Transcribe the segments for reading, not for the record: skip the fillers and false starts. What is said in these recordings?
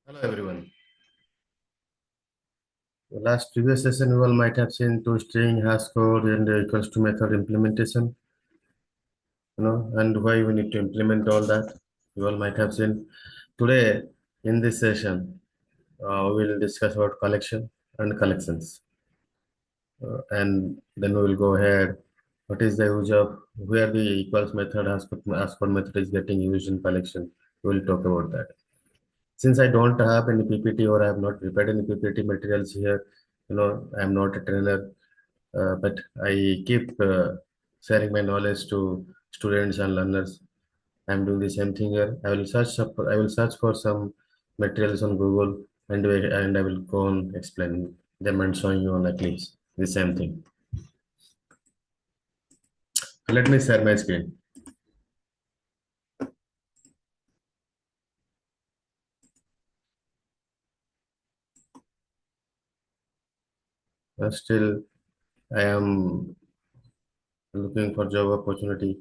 Hello everyone. The last previous session you all might have seen to string hash code and equals to method implementation, and why we need to implement all that. You all might have seen. Today in this session, we will discuss about collection and collections, and then we will go ahead. What is the use of where the equals method hash code method is getting used in collection? We will talk about that. Since I don't have any PPT or I have not prepared any PPT materials here, I am not a trainer, but I keep sharing my knowledge to students and learners. I am doing the same thing here. I will search for some materials on Google, and I will go on explain them and showing you on the clips the same thing. So let me share my screen. Still, I am looking for job opportunity.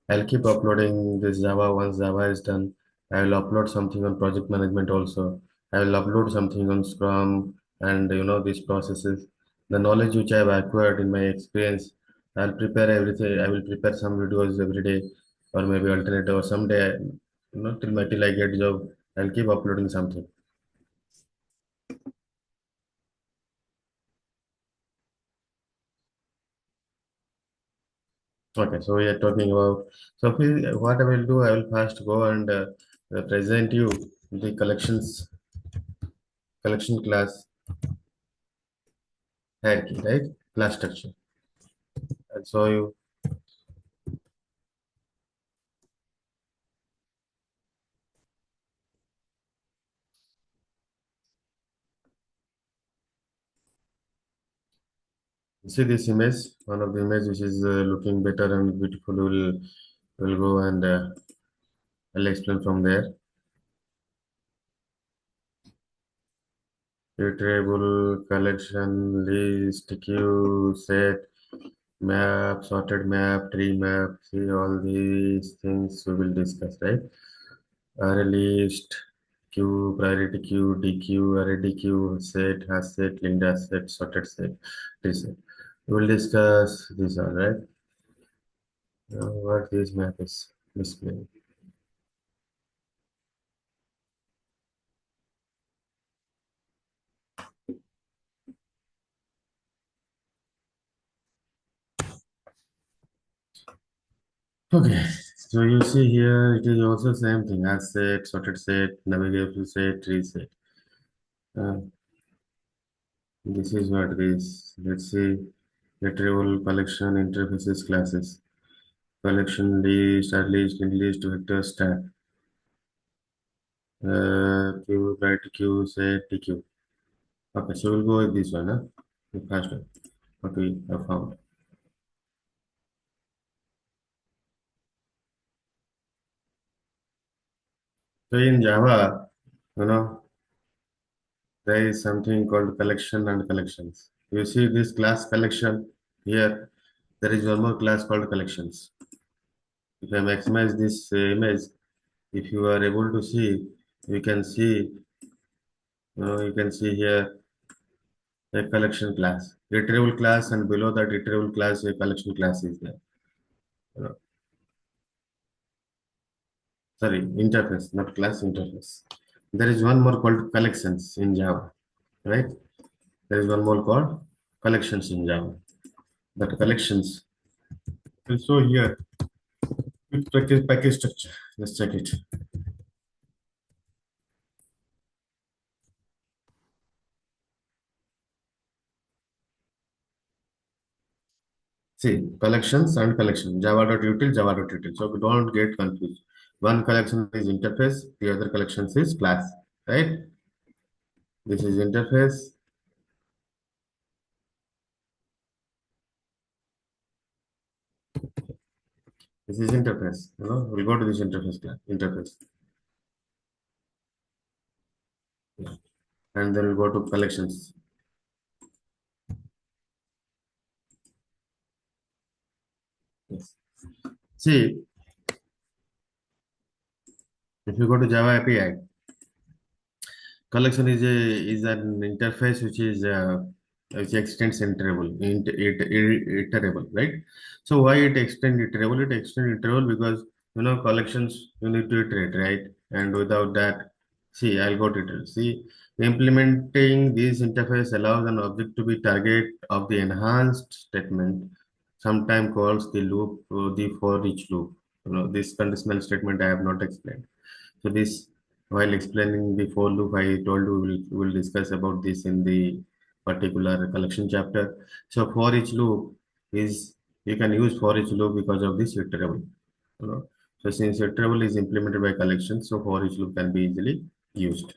I'll keep uploading this Java once Java is done. I will upload something on project management also. I will upload something on Scrum and these processes. The knowledge which I have acquired in my experience, I'll prepare everything. I will prepare some videos every day, or maybe alternate or someday. Till I get job, I'll keep uploading something. Okay, so we are talking about. So what I will do, I will first go and present you the collection class hierarchy, right? Class structure. And so you see this image, one of the image which is looking better and beautiful. Will go and I'll explain from there. Retrieval, collection, list, queue, set, map, sorted map, tree map. See all these things we will discuss, right? Array list, queue, priority queue, DQ, array DQ, set, hash set, linked hash set, sorted set, tree set. We will discuss this all right. What this map is displaying. Okay, so you see here it is also same thing as set, sorted set, navigable set, tree set. Uh, this is what it is. Let's see retrieval collection interfaces classes. Collection list, at least in list vector stack. Queue, write queue, set, TQ. Okay, so we'll go with this one, huh? The first one. What we have found. So in Java, you know, there is something called collection and collections. You see this class collection here. There is one more class called collections. If I maximize this image, if you are able to see, you can see, you can see here a collection class, retrieval class, and below that retrieval class, a collection class is there. Uh, Sorry, interface, not class interface. There is one more called collections in Java, right? There is one more called collections in Java. That collections will show here with package structure. Let's check it. See, collections and collection, java.util, java.util. So we don't get confused. One collection is interface, the other collection is class, right? This is interface. This is interface. We'll go to this interface class, interface. Yeah. And then we'll go to collections. Yes. See, if you go to Java API, Collection is an interface which extends iterable, right? So why it extend iterable? It extend iterable because collections you need to iterate, right? And without that, see, I'll go to it. See, implementing this interface allows an object to be target of the enhanced statement, sometimes calls the loop the for each loop. This conditional statement I have not explained. So this, while explaining the for loop, I told you we'll discuss about this in the particular collection chapter. So for each loop is you can use for each loop because of this iterable. You know. So since iterable is implemented by collection, so for each loop can be easily used.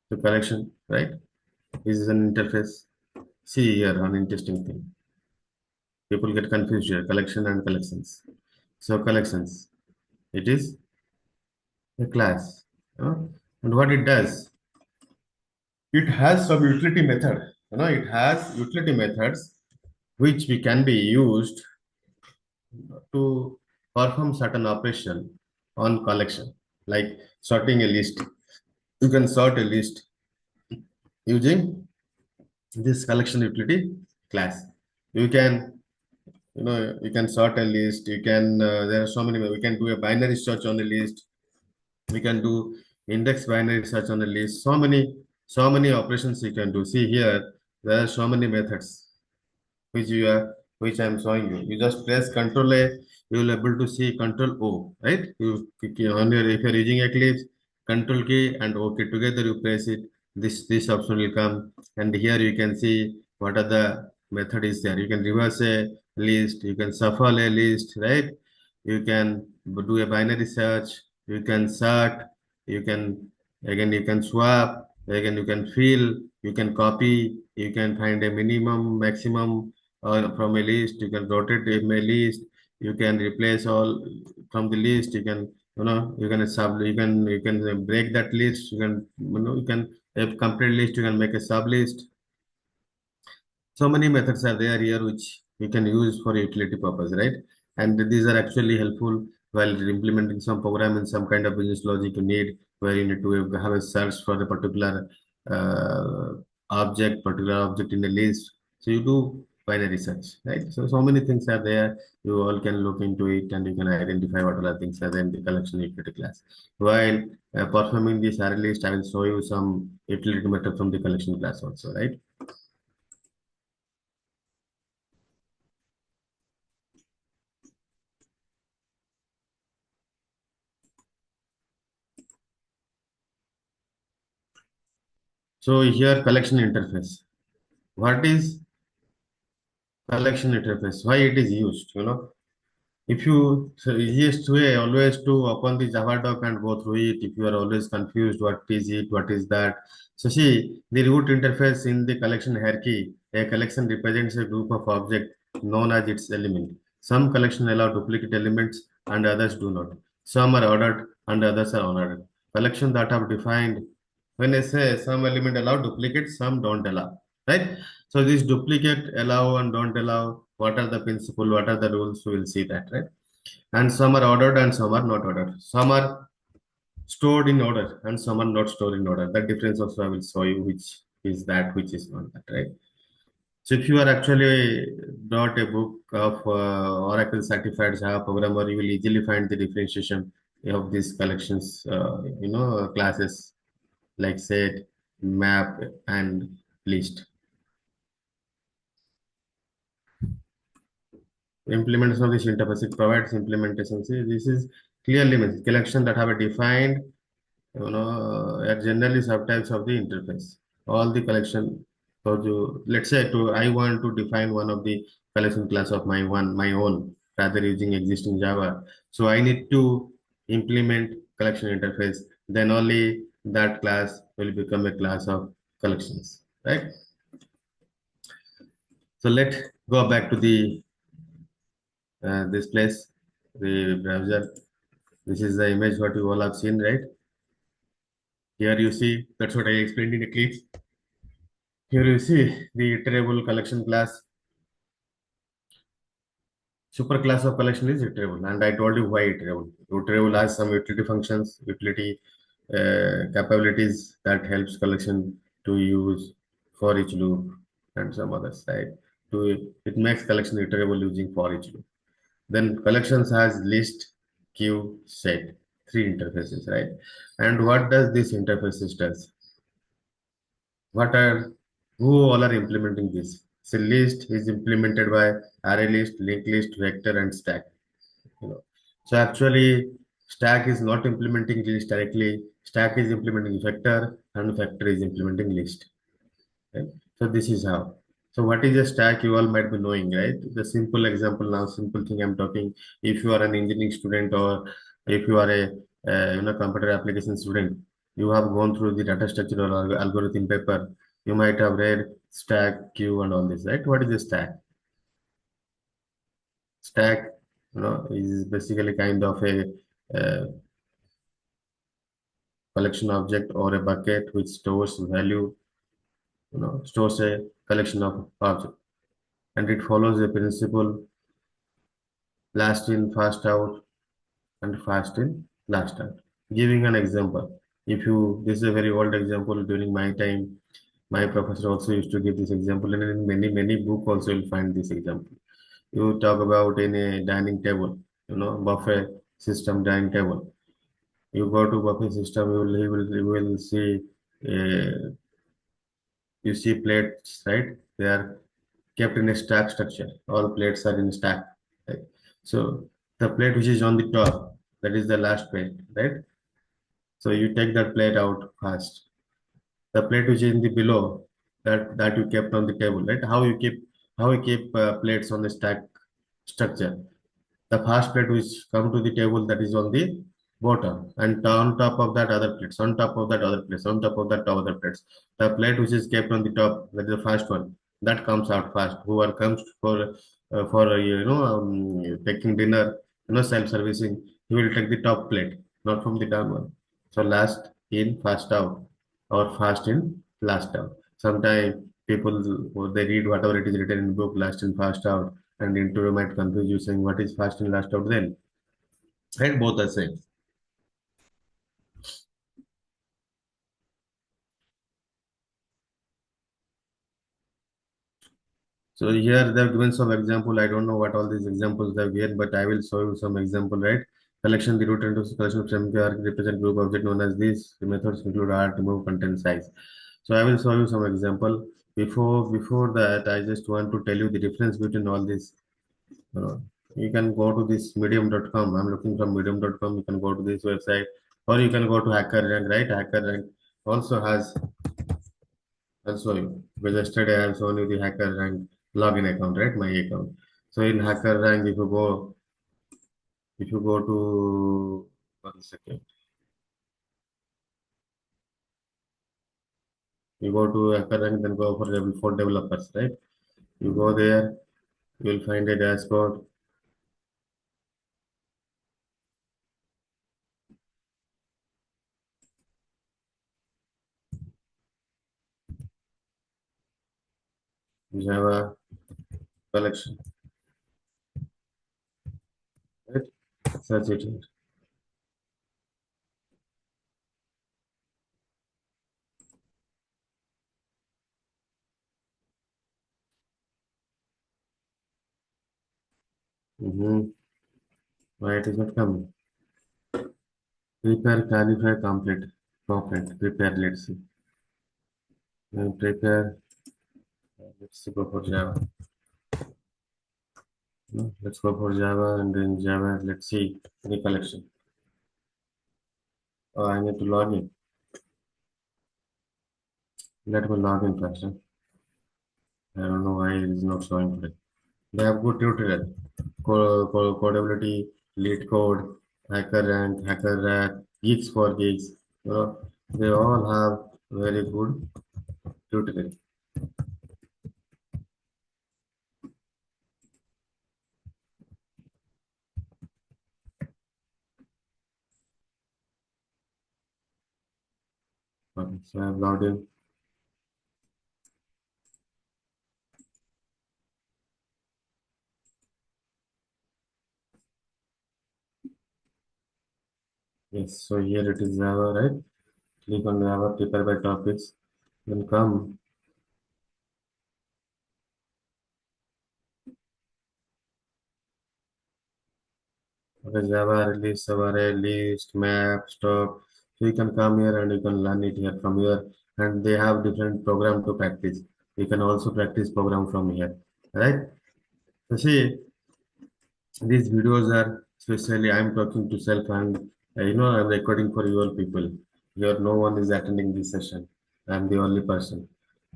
So collection, right? This is an interface. See here, an interesting thing. People get confused here. Collection and collections. So collections, it is a class. And what it does, it has some utility method. It has utility methods which we can be used to perform certain operation on collection, like sorting a list. You can sort a list using this collection utility class. You can, you can sort a list. You can, there are so many. We can do a binary search on a list. We can do index binary search on a list. So many operations you can do. See here, there are so many methods which I'm showing you. You just press Control A, you will able to see Control O, right? On your if you're using Eclipse, Control key and OK together you press it. This option will come, and here you can see what are the method is there. You can reverse a list, you can shuffle a list, right? You can do a binary search, you can sort, you can again you can swap, again you can fill, you can copy, you can find a minimum, maximum from a list. You can rotate in a list. You can replace all from the list. You can you can break that list. You can a complete list. You can make a sub list. So many methods are there here which you can use for utility purpose, right? And these are actually helpful while implementing some program in some kind of business logic you need, where you need to have a search for a uh, particular object in a list. So you do binary search, right? So many things are there. You all can look into it and you can identify what other things are there in the collection utility class. While performing this array list, I will show you some utility method from the collection class also, right? So here collection interface. What is collection interface? Why it is used? If you so easiest way always to open the Java doc and go through it. If you are always confused, what is it? What is that? So see the root interface in the collection hierarchy. A collection represents a group of objects known as its element. Some collection allow duplicate elements and others do not. Some are ordered and others are unordered. Collection that are defined when I say some element allow duplicate, some don't allow. Right? So this duplicate allow and don't allow. What are the principle? What are the rules? We will see that, right? And some are ordered and some are not ordered. Some are stored in order and some are not stored in order. That difference also I will show you which is that, which is not that, right? So if you are actually brought a book of Oracle certified Java programmer, you will easily find the differentiation of these collections, classes like set, map, and list. Implementation of this interface, it provides implementation. See, this is clearly means collection that have a defined, are generally subtypes of the interface. All the collection. So let's say I want to define one of the collection class of my own, rather using existing Java. So I need to implement collection interface. Then only that class will become a class of collections, right? So let's go back to the this place, the browser. This is the image what you all have seen, right? Here you see, that's what I explained in Eclipse. Here you see the iterable collection class. Superclass of collection is iterable, and I told you why iterable. Iterable has some utility functions, utility capabilities that helps collection to use for each loop and some others, right? To it makes collection iterable using for each loop. Then collections has list, queue, set, three interfaces, right? And what does this interfaces does? What are who all are implementing this? So list is implemented by array list, linked list, vector, and stack. You know. So actually, stack is not implementing list directly. Stack is implementing vector, and vector is implementing list. Right? So this is how. So what is a stack? You all might be knowing, right? The simple example now, simple thing I'm talking. If you are an engineering student or if you are a computer application student, you have gone through the data structure or algorithm paper. You might have read stack, queue, and all this, right? What is a stack? Stack, is basically kind of a uh, collection object or a bucket which stores value, stores a collection of objects, and it follows a principle last in, fast out, and fast in, last out. Giving an example, if you this is a very old example during my time. My professor also used to give this example, and in many book also you'll find this example. You talk about in a dining table, buffet system dining table. You go to buffet system, you will see uh, you see plates, right? They are kept in a stack structure. All plates are in stack. Right? So the plate which is on the top, that is the last plate, right? So you take that plate out first. The plate which is in the below, that you kept on the table, right? How you keep plates on the stack structure. The first plate which come to the table, that is on the bottom, and on top of that other plates, on top of that other plates, on top of that other plates. The plate which is kept on the top, that is the first one, that comes out first. Whoever comes for taking dinner, self-servicing, he will take the top plate, not from the down one. So last in, first out, or first in, last out. Sometimes people, they read whatever it is written in book, last in, first out, and interview might confuse you saying what is fast and last out then. Right? Both are same. So here they have given some example. I don't know what all these examples they have given, but I will show you some example, right? Collection, the root and collection of semi represent group object known as these. The methods include art, remove, content, size. So I will show you some example. Before that, I just want to tell you the difference between all these. Uh, you can go to this medium.com. I'm looking from medium.com. You can go to this website, or you can go to HackerRank, right? HackerRank also has. I'll show you. Because yesterday I have shown you the HackerRank login account, right? My account. So in HackerRank, if you go to 1 second, you go to HackerRank, then go for level 4 developers, right? You go there, you will find a dashboard, Java collection, right? Search it here. Mm-hmm. Why it is not coming? Prepare, qualify, complete, perfect. Prepare, let's see. Prepare, let's see, go for Java. No, let's go for Java, and then Java, let's see the collection. Oh, I need to log in. Let me log in first. Huh? I don't know why it is not showing today. They have good tutorial. Codability, lead code, hacker rank, hacker rack, geeks for geeks. They all have very good tutorial. Okay, so I have logged in. Yes, so here it is Java, right? Click on Java, prepare by topics. Then come, okay, Java release, summary, list, map, stop. So you can come here and you can learn it here from here. And they have different program to practice. You can also practice program from here, right? So see, these videos are especially I'm talking to self and I'm recording for your people. Here no one is attending this session. I'm the only person.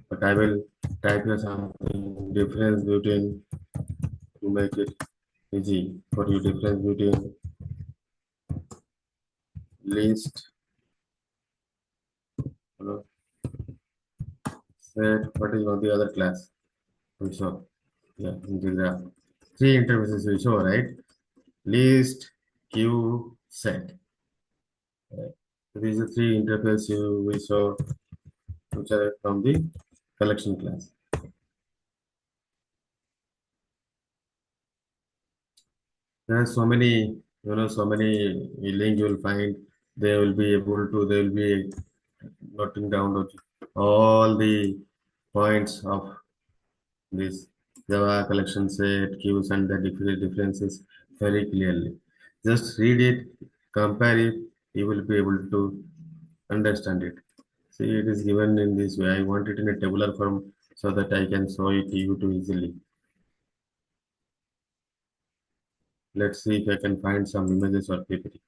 But I will type here something difference between to make it easy for you. Difference between list, you know, set. What is on the other class? We saw. Yeah, in the graph. Three interfaces we saw, right? List, queue, set. Right? So these are three interfaces we saw which are from the collection class. There are so many, so many link you will find. They will be noting down all the points of this Java collection set, queues, and the differences very clearly. Just read it, compare it, you will be able to understand it. See, it is given in this way. I want it in a tabular form so that I can show it to you too easily. Let's see if I can find some images or PPT.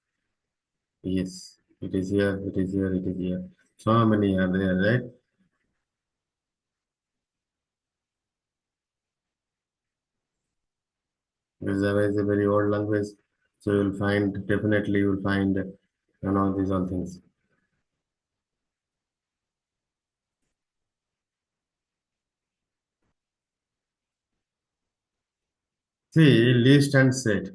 Yes, it is here, it is here, it is here. So many are there, right? Because Java is a very old language, so you'll find definitely you'll find these all things. See, list and set,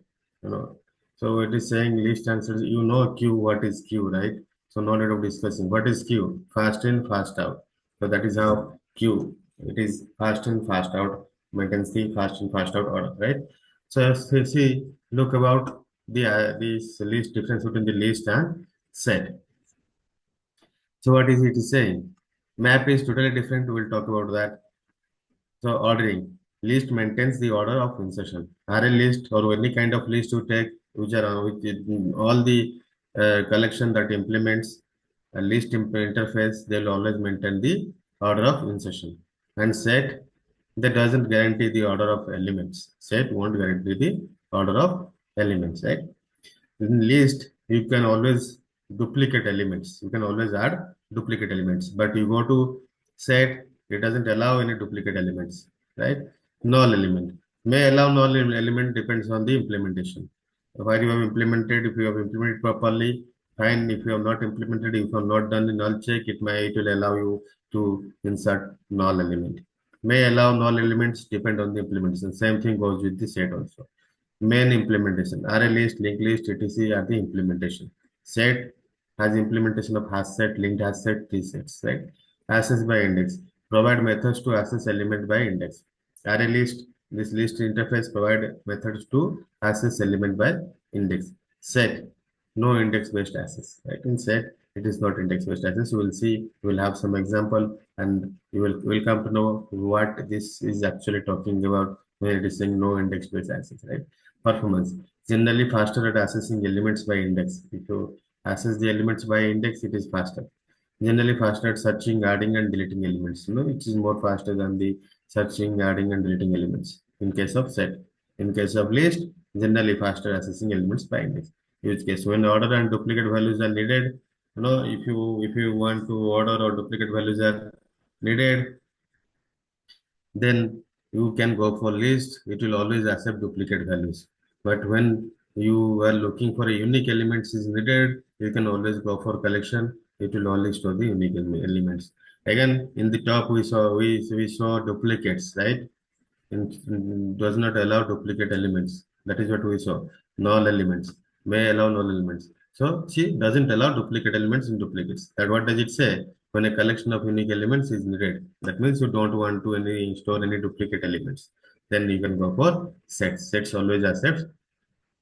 you know. So it is saying list and set. You know queue, what is queue, right? So no need of discussing. What is queue? Fast in, fast out. So that is how queue. It is fast in, fast out. Maintains the fast in, fast out order, right? So if you see, look about the this list difference between the list and set. So what is it saying? Map is totally different. We'll talk about that. So ordering list maintains the order of insertion. Array list or any kind of list you take, which are all the collection that implements a list interface, they will always maintain the order of insertion. And set that doesn't guarantee the order of elements. Set won't guarantee the order of elements, right? In list, you can always duplicate elements. You can always add duplicate elements. But you go to set, it doesn't allow any duplicate elements, right? Null element. May allow null element depends on the implementation. Where you have implemented, if you have implemented properly, fine. If you have not implemented, if you have not done the null check, it will allow you to insert null element. May allow null elements depend on the implementation. Same thing goes with the set also. Main implementation, array list, linked list, etc. are the implementation. Set has implementation of hash set, linked hash set, three sets, right? Access by index, provide methods to access element by index. Array list, this list interface provide methods to access element by index. Set, no index based access, right? In set, it is not index based access. You will see, we will have some example and you will come to know what this is actually talking about when it is saying no index based access, right? Performance. Generally faster at accessing elements by index. If you access the elements by index, it is faster. Generally faster at searching, adding, and deleting elements. Which is more faster than the searching, adding, and deleting elements. In case of set. In case of list, generally faster accessing elements by index. Use case when order and duplicate values are needed. If you want to order or duplicate values are needed, then you can go for list. It will always accept duplicate values. But when you are looking for a unique elements is needed, you can always go for collection. It will only store the unique elements. Again, in the top we saw duplicates, right? Does not allow duplicate elements. That is what we saw. Null elements may allow null elements. So she doesn't allow duplicate elements in duplicates. That what does it say? When a collection of unique elements is needed, that means you don't want to store any duplicate elements. Then you can go for sets. Sets always accepts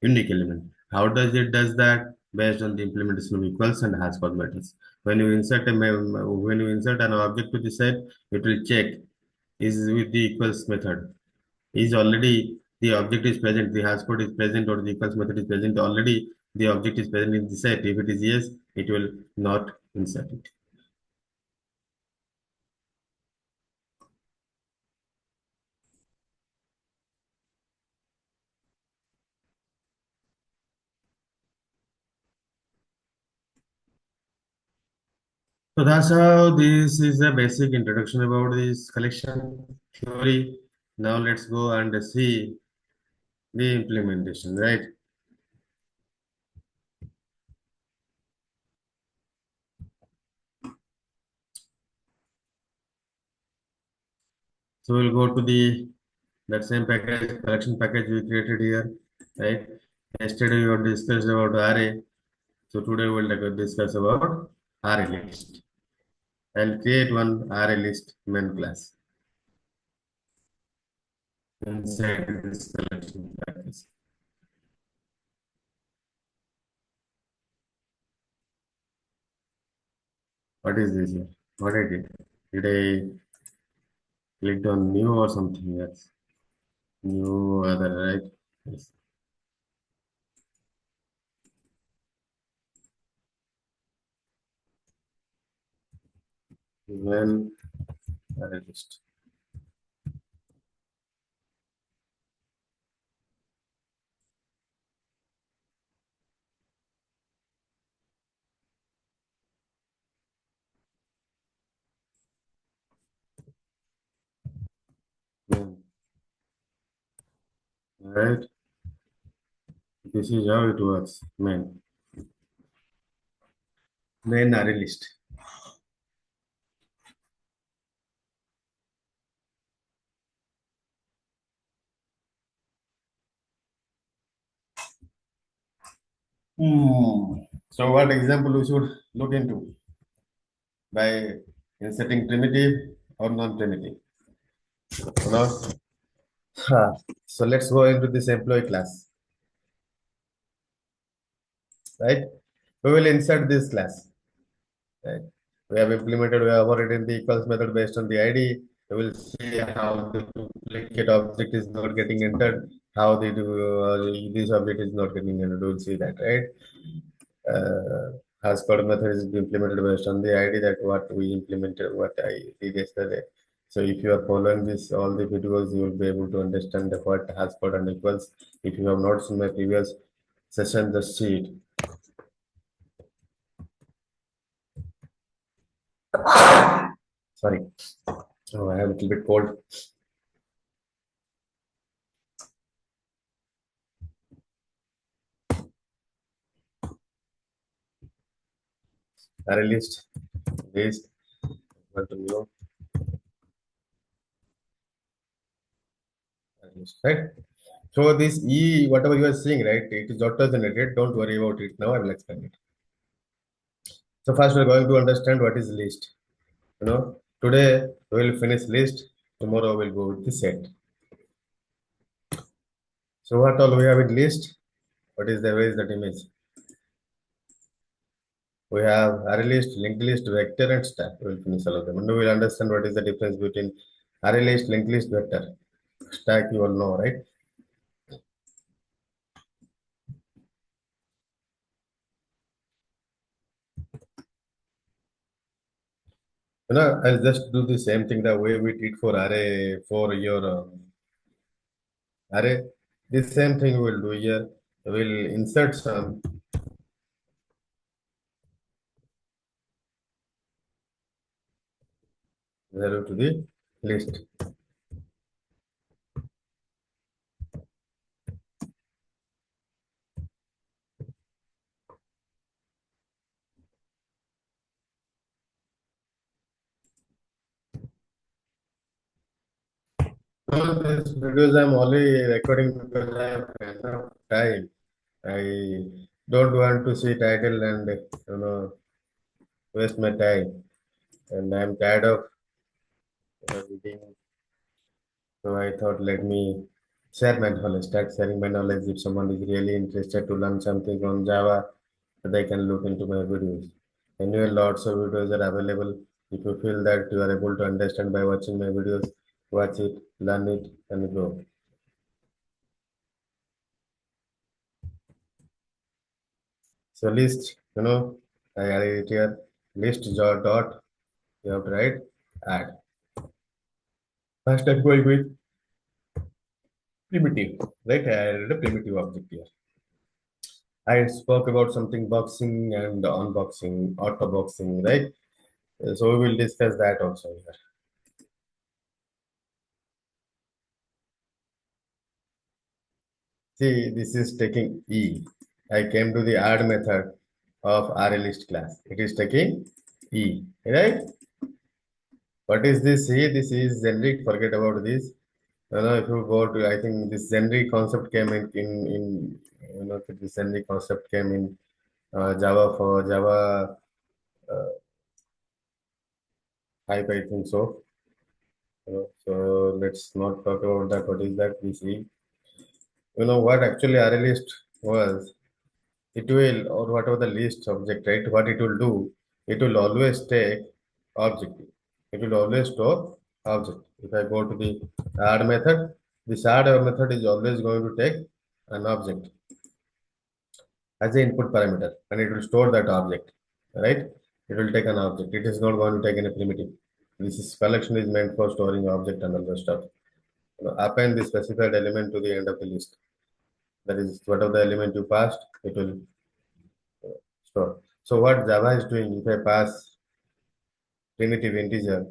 unique element. How does it does that? based on the implementation of equals and has code methods. When you insert an object to the set, it will check is with the equals method. Is already the object is present, the hash code is present, or the equals method is present already. The object is present in the set. If it is yes, it will not insert it. So that's how this is a basic introduction about this collection theory. Now let's go and see the implementation, right? So we'll go to the that same package, collection package we created here, right? Yesterday we were discussed about array. So today we'll discuss about array list. I'll create one array list main class inside this collection package. What is this here? What I did? Did I click on new or something else? New other, right? Yes. When array list. Main. Right? This is how it works. Main array list. So what example we should look into by inserting primitive or non-primitive? You know? So let's go into this employee class, right? We will insert this class, right? We have implemented, we have operated the equals method based on the ID. We will see how the duplicate object is not getting entered, how this object is not getting entered. We'll see that, right? Has code method is implemented based on the ID that what we implemented, what I did yesterday. So if you are following this all the videos, you will be able to understand what has code and equals. If you have not seen my previous session, just see it. Sorry, oh, I have a little bit cold. Array list, this, what do you know, array list, right? So this E, whatever you are seeing, right, it is auto generated. Don't worry about it now. I will explain it. So first we are going to understand what is list. Today we will finish list. Tomorrow we'll go with the set. So what all we have in list? What is the where is that image? We have array list, linked list, vector, and stack. We'll finish all of them. And we will understand what is the difference between array list, linked list, vector. Stack you all know, right? I'll just do the same thing the way we did for array for your array. The same thing we'll do here. We'll insert some value to the list. This videos I'm only recording because I have enough time. I don't want to see title and waste my time. And I'm tired of reading. So I thought let me share my knowledge, start sharing my knowledge if someone is really interested to learn something on Java. they can look into my videos. Anyway, lots of videos are available. If you feel that you are able to understand by watching my videos, watch it, learn it, and grow. So list, I added it here. List dot, you have to write add. First I'm going with primitive, right? I added a primitive object here. I spoke about something boxing and unboxing, auto boxing, right? So we will discuss that also here. See, this is taking E. I came to the add method of ArrayList class. It is taking E, right? What is this E? This is generic. Forget about this. If you go to, I think this generic concept came this generic concept came in Java for Java 5, I think so. So let's not talk about that. What is that? We see. What actually ArrayList was. It will, or whatever the list object, right? What it will do, it will always take object. It will always store object. If I go to the add method, this add method is always going to take an object as the input parameter, and it will store that object, right? It will take an object. It is not going to take any primitive. This is collection is meant for storing object and other stuff. Append the specified element to the end of the list. That is, whatever the element you passed, it will store. So what Java is doing, if I pass primitive integer,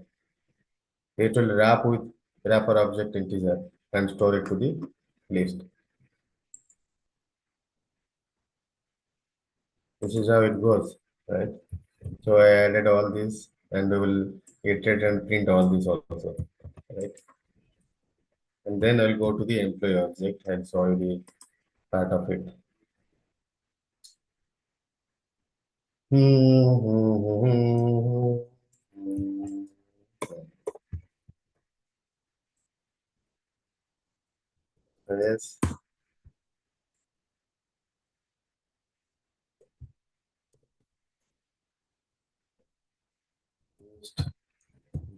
it will wrap with wrapper object integer and store it to the list. This is how it goes, right? So I added all this and we will iterate and print all this also, right? And then I'll go to the employee object and show you the part of it. Yes,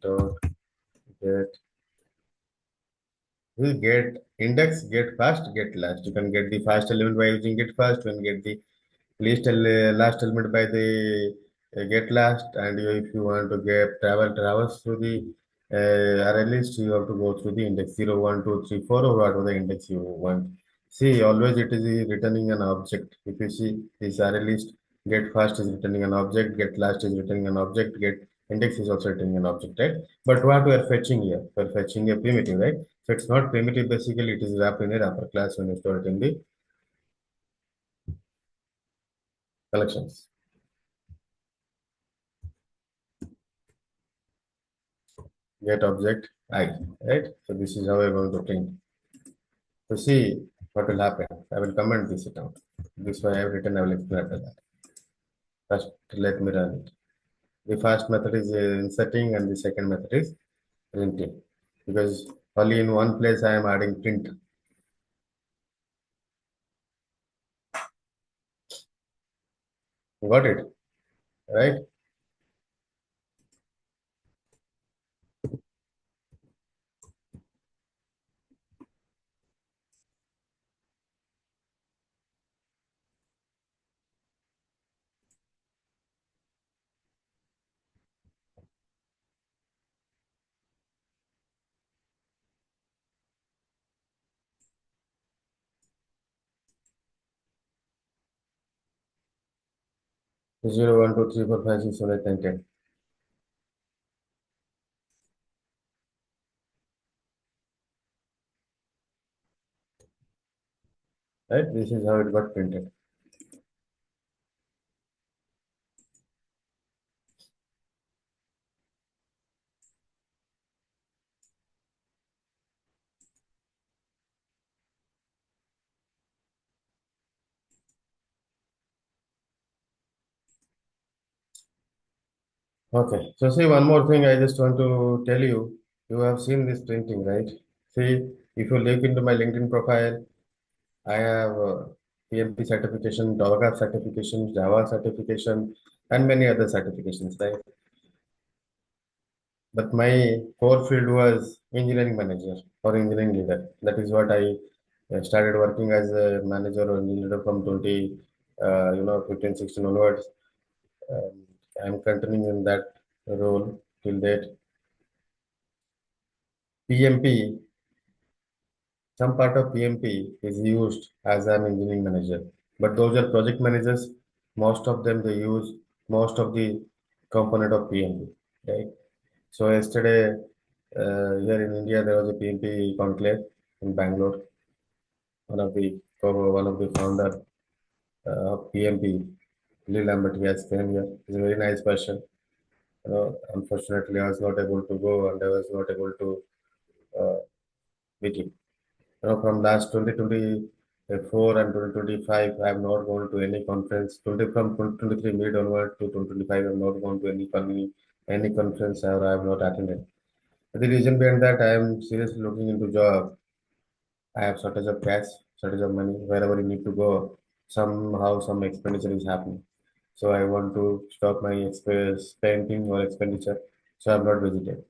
dot get. We get index, get first, get last. You can get the first element by using get first. You can get the last element by the get last, and if you want to get travels through the array list, you have to go through the index 0, 1, 2, 3, 4, or whatever the index you want. See, always it is returning an object. If you see this array list, get first is returning an object, get last is returning an object, get index is also returning an object, right? But what we are fetching here, we're fetching a primitive, right? So it's not primitive, basically it is wrapped in a wrapper class when you store it in the collections. Get object I, right? So this is how I'm going to print. To see what will happen, I will comment this it out. This way I have written, I will explain after that. First, let me run it. The first method is inserting and the second method is printing. Because only in one place I am adding print. Got it? Right? 0, 1, 2, 3, 4, 5, 6, 7, 8, 9, 10. Right? This is how it got printed. Okay. So see one more thing I just want to tell you. You have seen this printing, right? See, if you look into my LinkedIn profile, I have PMP certification, Java certification, Java certification, and many other certifications, right? But my core field was engineering manager or engineering leader. That is what I started working as a manager or engineering leader from 20, 15, 16 onwards. Um, I'm continuing in that role till date. PMP, some part of PMP is used as an engineering manager, but those are project managers. Most of them they use most of the component of PMP, right? So yesterday, here in India, there was a PMP conclave in Bangalore. One of the founder of PMP, Lee Lambert, he has came here. He's a very nice person. Unfortunately, I was not able to go and I was not able to uh, meet him. From last 2024 and 2025, I have not gone to any conference. 20 from 2023 mid onward to 2025, I have not gone to any conference or I have not attended. The reason behind that, I am seriously looking into job. I have shortage of cash, shortage of money. Wherever you need to go, somehow some expenditure is happening. So I want to stop my spending or expenditure. So I'm not visiting.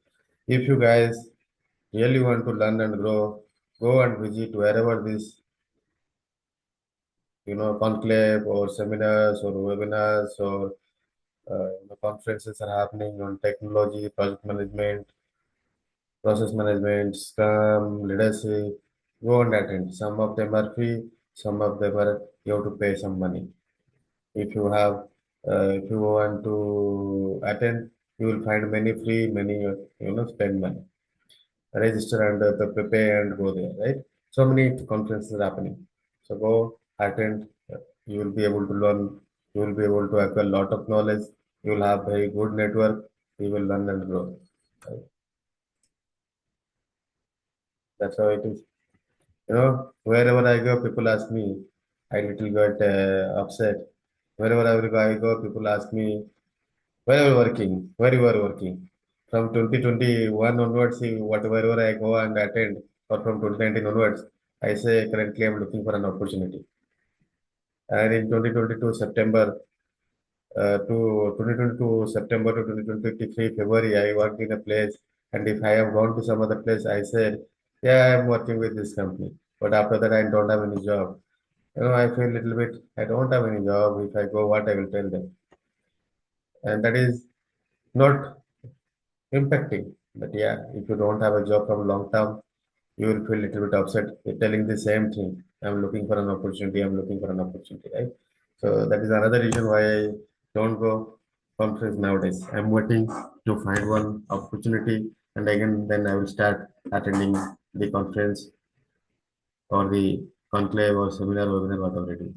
If you guys really want to learn and grow, go and visit wherever this conclave or seminars or webinars or conferences are happening on technology, project management, process management, Scrum, leadership. Go and attend. Some of them are free, some of them are you have to pay some money. If you want to attend, you will find many free, many spend money. Register and pay and go there, right? So many conferences are happening. So go attend. You will be able to learn. You will be able to acquire a lot of knowledge. You will have very good network. You will learn and grow. Right? That's how it is. Wherever I go, people ask me. I little got upset. Wherever I go, people ask me, where are you working? Where you are working? From 2021 onwards, see, wherever I go and attend, or from 2019 onwards, I say currently I'm looking for an opportunity. And in 2022 September to 2022 September to 2023 February, I worked in a place. And if I have gone to some other place, I said, yeah, I'm working with this company. But after that, I don't have any job. I feel a little bit, I don't have any job. If I go, what I will tell them. And that is not impacting. But yeah, if you don't have a job from long term, you will feel a little bit upset with telling the same thing. I'm looking for an opportunity. I'm looking for an opportunity, right? So that is another reason why I don't go conference nowadays. I'm waiting to find one opportunity, and again, then I will start attending the conference or the conclave or seminar or whatever it is.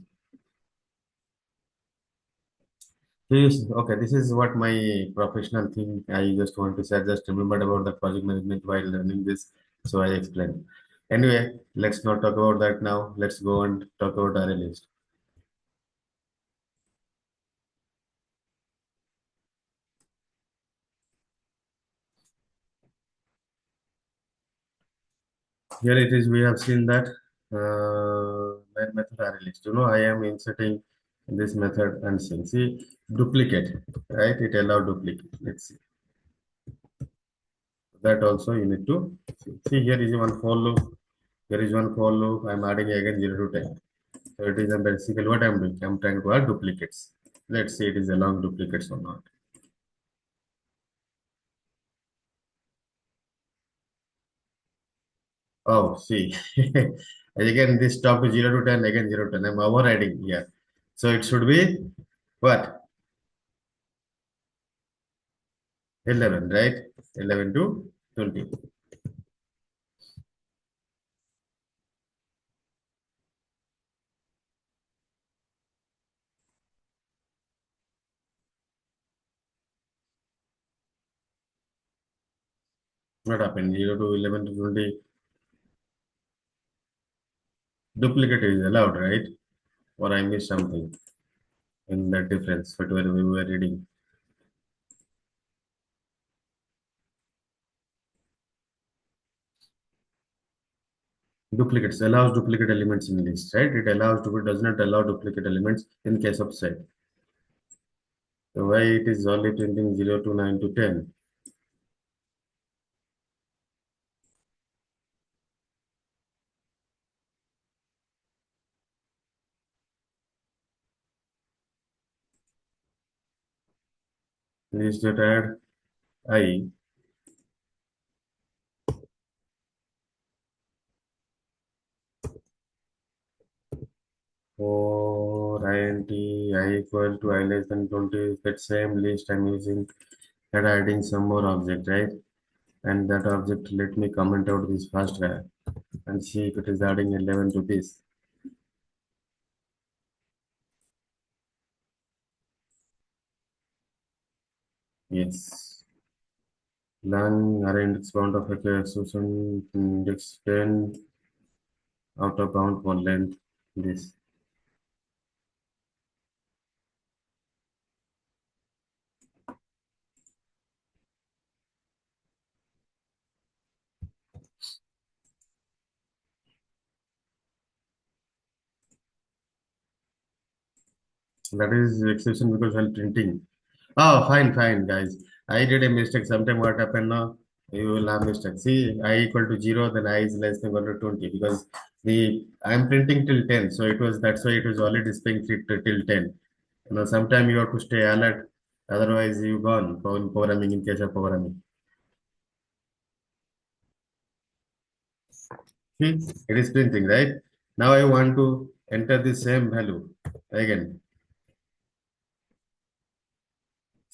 Yes, okay, this is what my professional thing. I just want to say, I just remembered about the project management while learning this, so I explained. Anyway, let's not talk about that now. Let's go and talk about our list. Here it is. We have seen that that method array list. I am inserting this method and seeing. See, duplicate, right? It allow duplicate. Let's see. That also you need to see. See, here is one for loop. There is one for loop. I'm adding again 0 to 10. So it is a basically what I'm doing. I'm trying to add duplicates. Let's see it is along duplicates or not. Oh, see. Again, this top is 0 to 10, again 0 to 10. I'm overriding here. So it should be what? 11, right? 11 to 20. What happened? 0 to 11 to 20. Duplicate is allowed, right? Or I missed something in the difference, but where we were reading. Duplicates allows duplicate elements in list, right? It does not allow duplicate elements in case of set. So why it is only printing 0 to 9 to 10? List dot add I 4 int I equal to I less than 20. That same list I'm using and adding some more object, right? And that object, let me comment out this first guy and see if it is adding 11 to this. Yes. Long array index bound of a association index 10 out of bound for length. This. That is exception because while printing. Oh, fine, fine, guys. I did a mistake. Sometime what happened now? You will have mistake. See, I equal to 0, then I is less than equal to 20 because the I'm printing till 10. So it was that's why it was only displaying till 10. You know, sometime you have to stay alert. Otherwise, you gone for programming in case of programming. See, it is printing, right? Now I want to enter the same value again.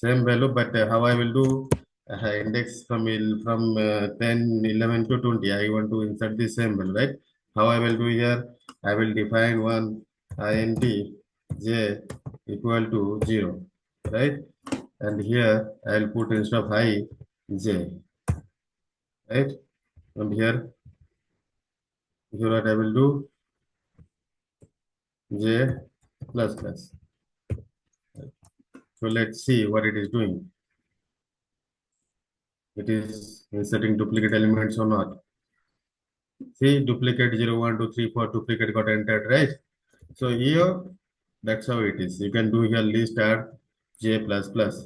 Same value, but how I will do index from 10, 11 to 20. I want to insert the same value, right? How I will do here? I will define one int j equal to 0, right? And here I will put instead of I j, right? And here what I will do j plus plus. So let's see what it is doing. It is inserting duplicate elements or not. See, duplicate 0, 1, 2, 3, 4, duplicate got entered, right? So here, that's how it is. You can do here list add j plus plus.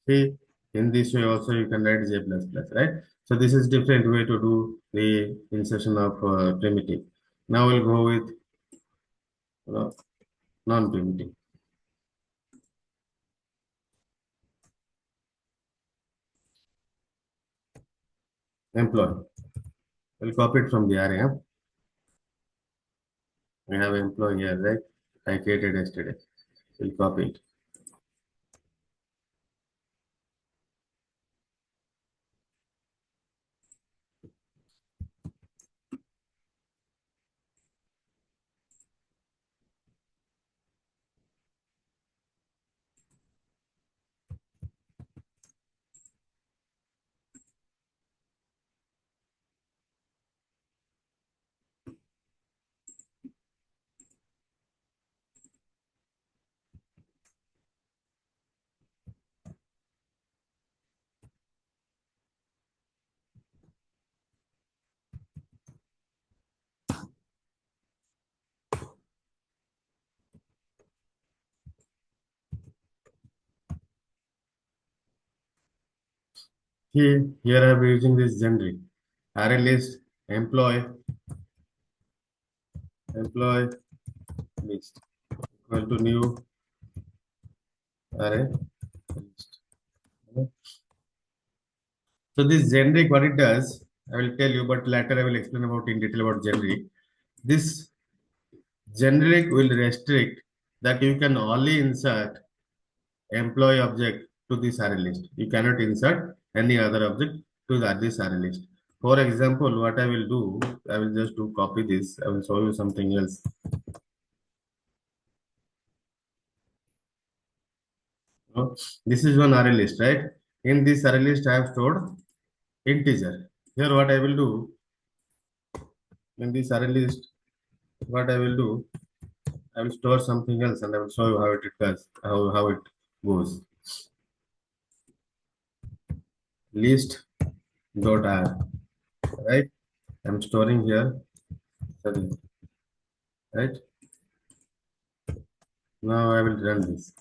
See, in this way also you can write j plus plus, right? So this is different way to do the insertion of primitive. Now we'll go with uh, non-primitive. Employee. We'll copy it from the array. Huh? We have employee here, right? I created yesterday. We'll copy it. Here I'm using this generic array list employee employee list equal to new array list. So this generic, what it does, I will tell you, but later I will explain about in detail about generic. This generic will restrict that you can only insert employee object to this array list. You cannot insert any other object to this array list. For example, what I will do, I will just do copy this. I will show you something else. So, this is one array list, right? In this array list, I have stored integer. Here, what I will do in this array list, what I will do, I will store something else and I will show you how it does, how it goes. list dot add, right? I'm storing here. Sorry, right? Now I will run this.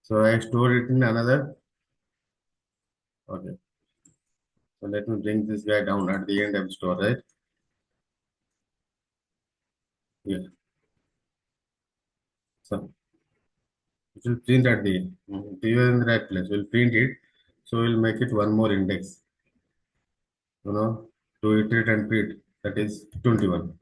So I store it in another. Okay. So let me bring this guy down at the end of store, right? Yeah. So it will print at the end. You are in the right place. We'll print it. So we'll make it one more index, you know, to iterate and print. That is 21.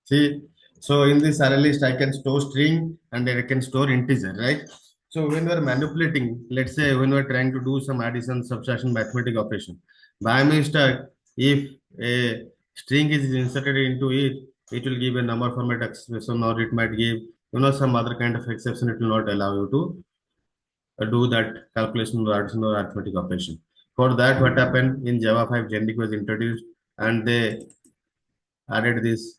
See, so in this array list, I can store string and I can store integer, right? So when we're manipulating, let's say when we're trying to do some addition, subtraction, mathematic operation, by mistake, if a string is inserted into it, it will give a number format expression or it might give, some other kind of exception. It will not allow you to do that calculation or addition or arithmetic operation. For that, what happened in Java 5, generic was introduced and they added this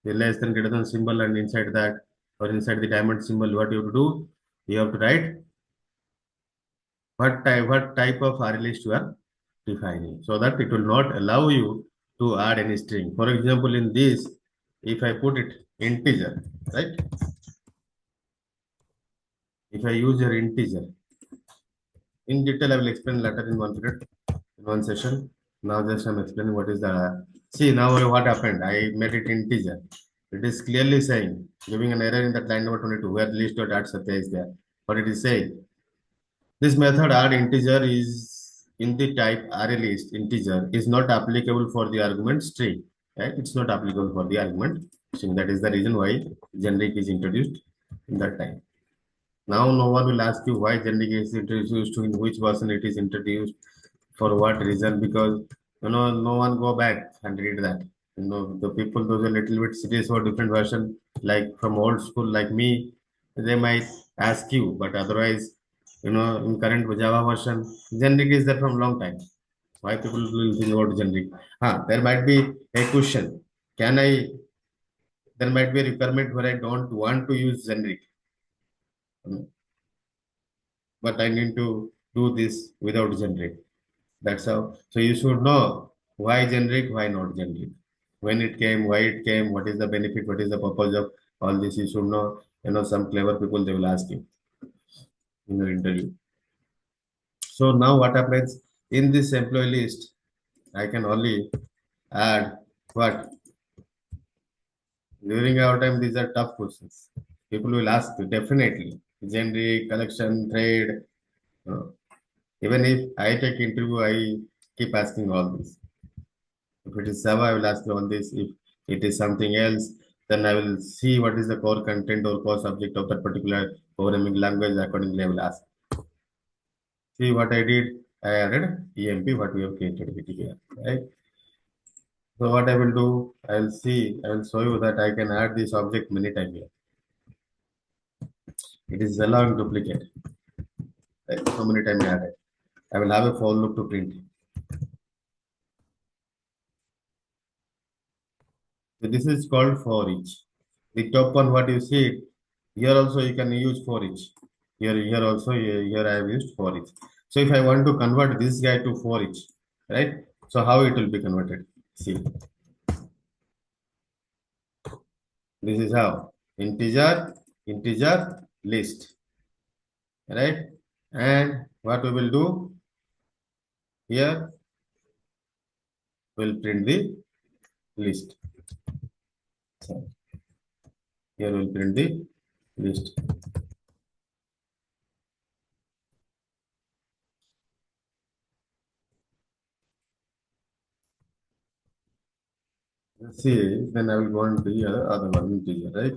the less than greater than symbol and inside that or inside the diamond symbol what you have to do you have to write what type of array list you are defining so that it will not allow you to add any string. For example, in this, if I put it integer, right? If I use your integer in detail, I will explain later in one period, in one session. Now just I'm explaining what is the see now what happened. I made it integer. It is clearly saying, giving an error in that line number 22 where list.add satya is there. But it is saying this method add integer is in the type array list integer is not applicable for the argument string. Right? It's not applicable for the argument string. That is the reason why generic is introduced in that time. Now no one will ask you why generic is introduced, to in which version it is introduced, for what reason, because no one go back and read that. The people those are little bit serious for different version, like from old school like me, they might ask you, but otherwise, in current Java version, generic is there from long time. Why people will think about generic? There might be a question. Can I? There might be a requirement where I don't want to use generic, but I need to do this without generic. That's how. So you should know why generic, why not generic. When it came, why it came, what is the benefit, what is the purpose of all this. You should know. Some clever people they will ask you in your interview. So now what happens in this employee list? I can only add what during our time. These are tough questions. People will ask you definitely generic, collection, trade. Even if I take interview, I keep asking all this. If it is Java, I will ask you all this. If it is something else, then I will see what is the core content or core subject of that particular programming language. Accordingly, I will ask. See what I did. I added EMP, what we have created with here, right? So what I will do, I will see, I will show you that I can add this object many times here. It is allowing duplicate. Right? So many times I added. I will have a for loop to print. So this is called for each. The top one, what you see, here also you can use for each. Here also, here I have used for each. So if I want to convert this guy to for each, right? So how it will be converted? See, this is how integer list, right? And what we will do here, we'll print the list. So here we'll print the list. See, then I will go on to the other one integer, right?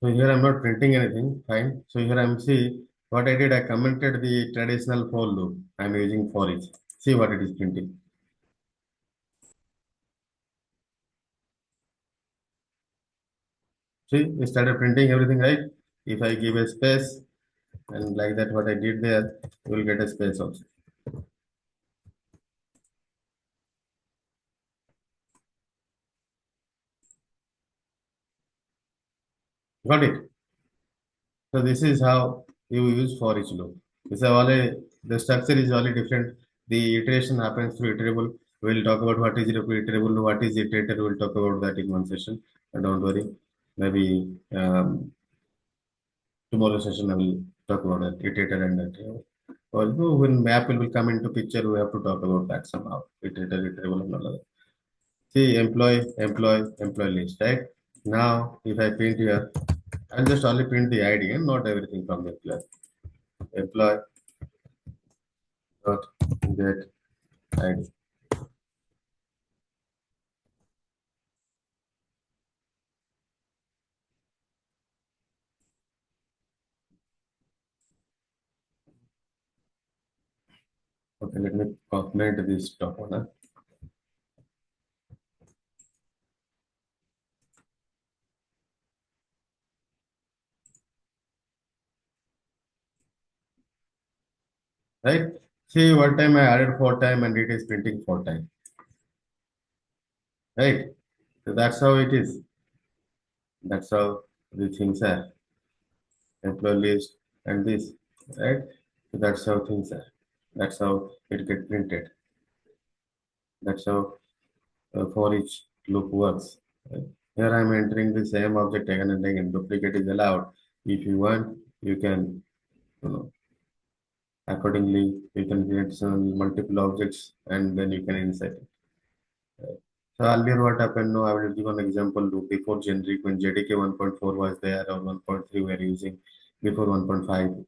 So here I'm not printing anything, fine. So here I'm see What I did, I commented the traditional for loop. I'm using for each. See what it is printing. See, it started printing everything, right? If I give a space and like that, what I did there, you will get a space also. Got it? So this is how you use for each loop. It's a only the structure is only different. The iteration happens through iterable. We'll talk about what is iterable, what is iterator. We'll talk about that in one session. And don't worry, maybe tomorrow session I will talk about that iterator and that. Although when map will come into picture, we have to talk about that somehow. Iterator, iterable, and all that. See, employee list, right? Now, if I print here, I'll just only print the ID and not everything from the employee. Employee dot get ID. Okay, let me comment this top one. Huh? Right? See, one time I added four time and it is printing four time. Right? So that's how it is. That's how the things are. Employee list and this. Right? So that's how things are. That's how it get printed. That's how for each loop works. Right? Here I'm entering the same object again and again. Duplicate is allowed. If you want, you can, you know, accordingly, you can create some multiple objects and then you can insert it. Right? So earlier what happened now, I will give an example loop before generic when JDK 1.4 was there or 1.3 we are using before 1.5.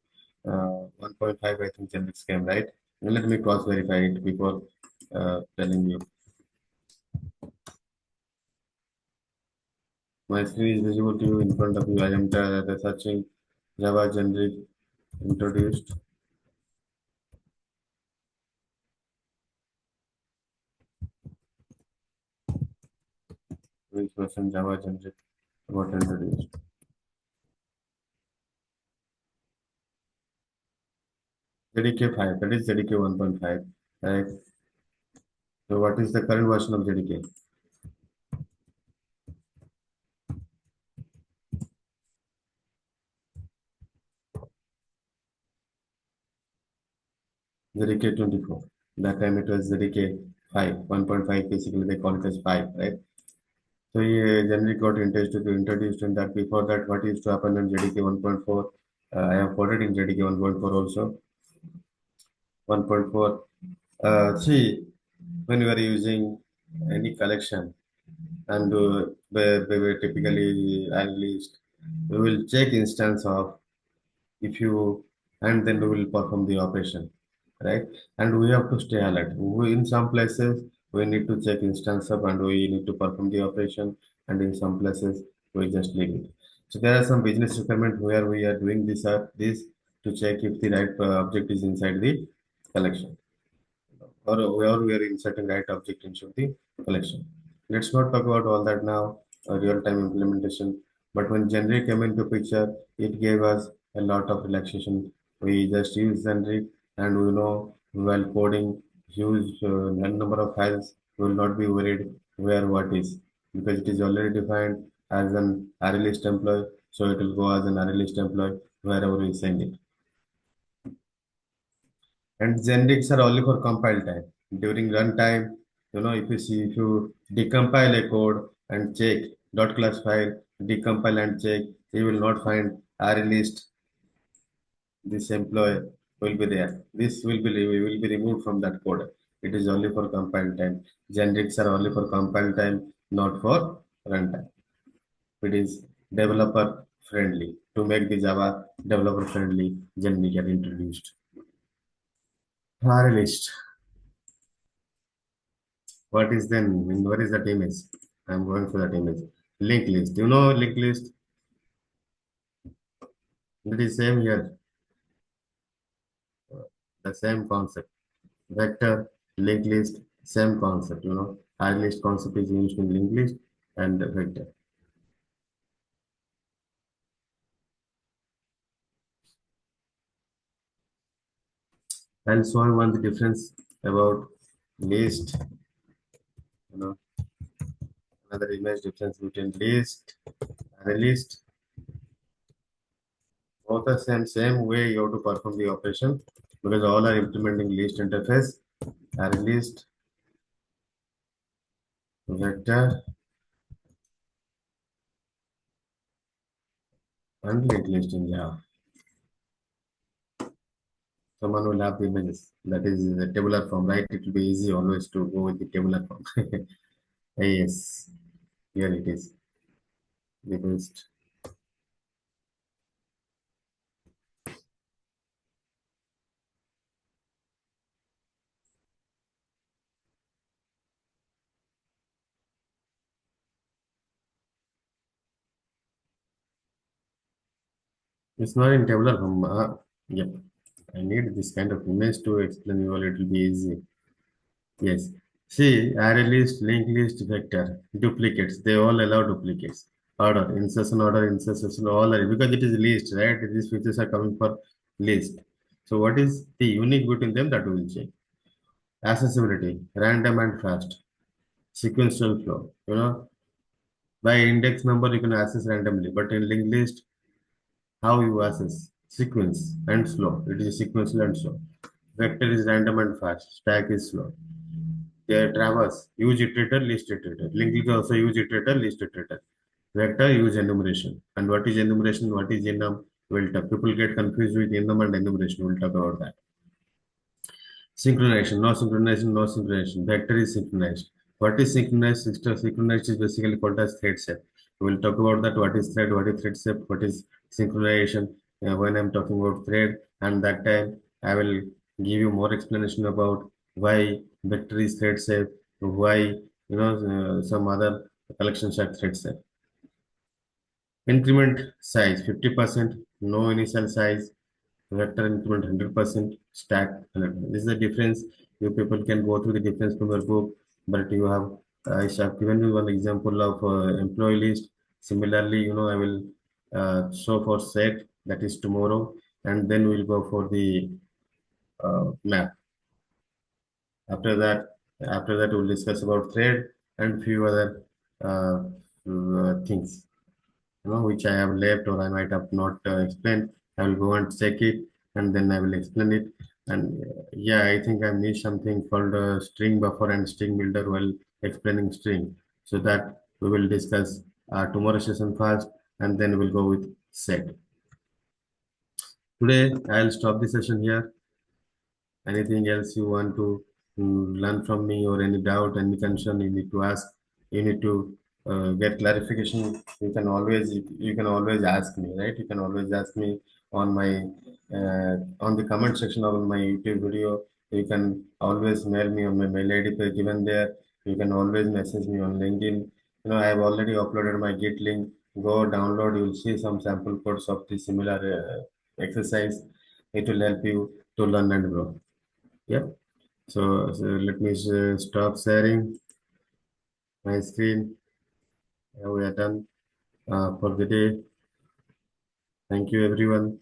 1.5 I think generics came, right? Let me cross verify it before telling you. My screen is visible to you in front of you. I am searching Java generic introduced. Which version Java generic got introduced? JDK 5, that is JDK 1.5. Right? So what is the current version of JDK? JDK 24. That time it was JDK 5, 1.5 basically they call it as 5, right? So generic got introduced in that. Before that, what used to happen in JDK 1.4? I have coded in JDK 1.4 also. 1.4. See, when you are using any collection and where typically analyst, we will check instance of if you and then we will perform the operation, right? And we have to stay alert. In some places we need to check instance up and we need to perform the operation, and in some places we just leave it. So there are some business requirement where we are doing this to check if the right object is inside the collection, or we are inserting right object into the collection. Let's not talk about all that now, real-time implementation. But when generic came into picture, it gave us a lot of relaxation. We just use generic, and we know while coding huge number of files, we will not be worried where what is, because it is already defined as an array list employee, so it will go as an array list employee wherever we send it. And generics are only for compile time. During runtime, if you decompile a code and check dot class file, decompile and check, you will not find array list. This employee will be there. This will be removed from that code. It is only for compile time. Generics are only for compile time, not for runtime. It is developer friendly. To make the Java developer friendly, generic are introduced. Array list. What is then? What is that image? I'm going for that image. Linked list. You know linked list? It is same here. The same concept. Vector, linked list, same concept. Array list concept is used in linked list and vector. I'll show you one the difference about list. You know, Another image difference between list and a list. Both are same way you have to perform the operation because all are implementing list interface. Array list, vector, and linked list in Java. Someone will have the images. That is the tabular form, right? It will be easy always to go with the tabular form. Yes, here it is. The best. It's not in tabular form. Yep. I need this kind of image to explain you all. It will be easy. Yes. See, array list, linked list, vector, duplicates. They all allow duplicates. Order, insertion, all are because it is list, right? These features are coming for list. So what is the unique between them that we will check? Accessibility, random and fast, sequential flow. By index number you can access randomly, but in linked list, how you access? Sequence and slow. It is sequential and slow. Vector is random and fast. Stack is slow. They traverse, use iterator, list iterator. Link is also use iterator, list iterator. Vector use enumeration. And what is enumeration? What is enum? We'll talk. People get confused with enum and enumeration. We'll talk about that. Synchronization, no synchronization, no synchronization. Vector is synchronized. What is synchronized? Synchronized is basically called as thread set. We'll talk about that. What is thread set, what is synchronization when I'm talking about thread. And that time I will give you more explanation about why vector is thread set, why some other collections are thread set. Increment size 50%, no initial size, vector increment 100%, stack 100%. This is the difference. You people can go through the difference from your book, but you have I have given you one example of employee list. Similarly, I will show for set, that is tomorrow, and then we'll go for the map. After that, we'll discuss about thread and few other uh, things, which I have left or I might have not explained. I will go and check it and then I will explain it. And yeah, I think I missed something called string buffer and string builder while explaining string. So that we will discuss tomorrow session first and then we'll go with set. Today, I'll stop the session here. Anything else you want to learn from me or any doubt, any concern you need to ask, you need to get clarification, you can always ask me, right? You can always ask me on my on the comment section of my YouTube video. You can always mail me on my mail ID given there. You can always message me on LinkedIn. I have already uploaded my Git link. Go download. You'll see some sample codes of the similar exercise. It will help you to learn and grow. Yep. So let me stop sharing my screen. We are done for the day. Thank you, everyone.